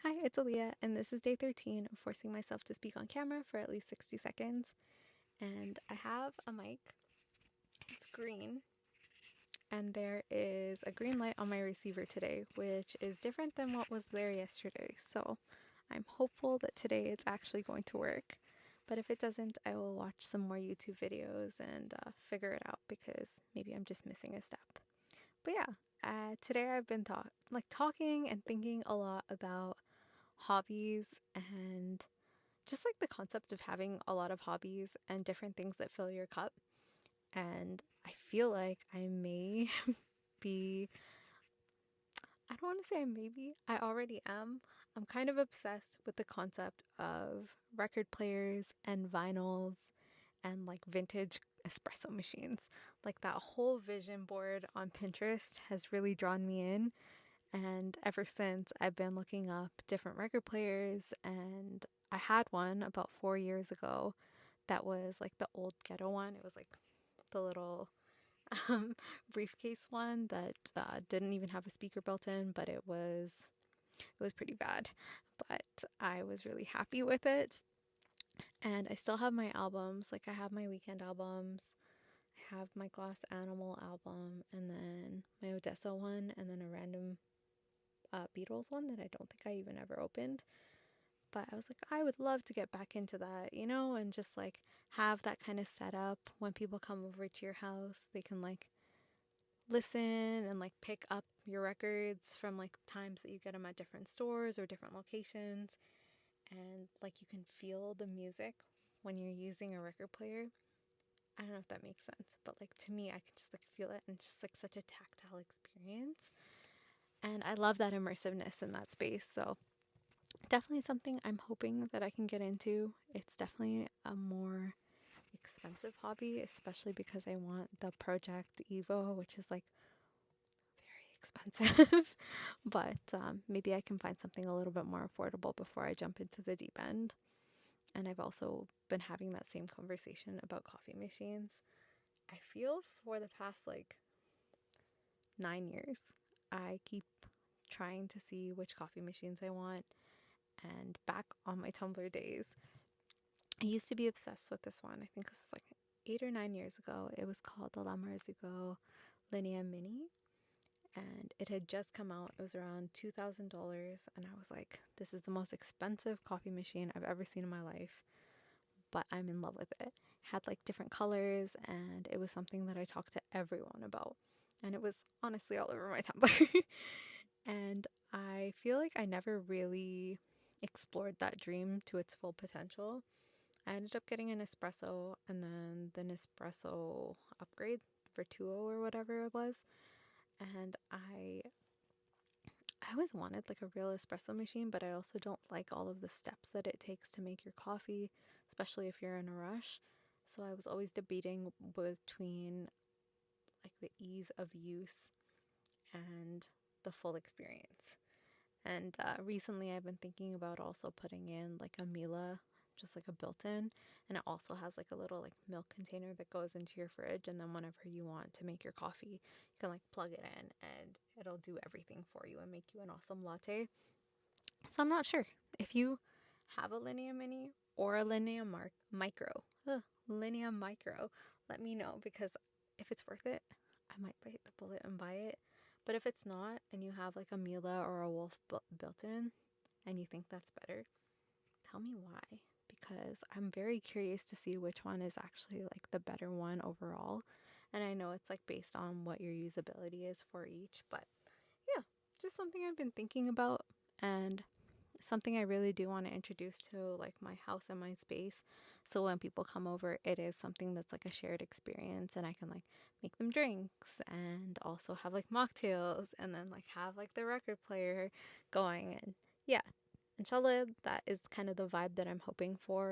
Hi, it's Aaliyah, and this is day 13 of forcing myself to speak on camera for at least 60 seconds. And I have a mic, it's green, and there is a green light on my receiver today, which is different than what was there yesterday. So I'm hopeful that today it's actually going to work. But if it doesn't, I will watch some more YouTube videos and figure it out because maybe I'm just missing a step. But yeah, today I've been talking and thinking a lot about hobbies and just like the concept of having a lot of hobbies and different things that fill your cup. And I feel like I may be, I don't want to say I may be, I already am. I'm kind of obsessed with the concept of record players and vinyls and like vintage espresso machines. Like that whole vision board on Pinterest has really drawn me in. And ever since, I've been looking up different record players, and I had one about 4 years ago that was like the old ghetto one. It was like the little um, briefcase one that didn't even have a speaker built in, but it was pretty bad. But I was really happy with it, and I still have my albums. Like I have my Weekend albums, I have my Glass Animal album, and then my Odessa one, and then a random Beatles one that I don't think I even ever opened. But I was like, I would love to get back into that, and just like have that kind of setup when people come over to your house. They can like listen and like pick up your records from like times that you get them at different stores or different locations. And like you can feel the music when you're using a record player. I don't know if that makes sense, but like to me, I can just like feel it and it's just like such a tactile experience. And I love that immersiveness in that space. So definitely something I'm hoping that I can get into. It's definitely a more expensive hobby, especially because I want the Project Evo, which is like very expensive. But maybe I can find something a little bit more affordable before I jump into the deep end. And I've also been having that same conversation about coffee machines. I feel for the past like 9 years, I keep trying to see which coffee machines I want. And back on my Tumblr days, I used to be obsessed with this one. I think this was like 8 or 9 years ago. It was called the La Marzouko Linea Mini, and it had just come out. It was around $2,000, and I was like, this is the most expensive coffee machine I've ever seen in my life, but I'm in love with it. It had like different colors, and it was something that I talked to everyone about, and it was honestly all over my Tumblr. And I feel like I never really explored that dream to its full potential. I ended up getting an espresso and then the Nespresso upgrade, Virtuo or whatever it was. And I always wanted like a real espresso machine, but I also don't like all of the steps that it takes to make your coffee, especially if you're in a rush. So I was always debating between like the ease of use and the full experience. And recently I've been thinking about also putting in like a Miele, just like a built-in, and it also has like a little like milk container that goes into your fridge, and then whenever you want to make your coffee, you can like plug it in and it'll do everything for you and make you an awesome latte. So I'm not sure if you have a Linea Mini or a Micro. Linea Micro. Let me know because if it's worth it, I might bite the bullet and buy it. But if it's not and you have like a Miele or a Wolf built in and you think that's better, tell me why. Because I'm very curious to see which one is actually like the better one overall. And I know it's like based on what your usability is for each, but yeah, just something I've been thinking about and something I really do want to introduce to like my house and my space. So when people come over, it is something that's like a shared experience and I can like make them drinks and also have like mocktails and then like have like the record player going. And yeah, inshallah, that is kind of the vibe that I'm hoping for.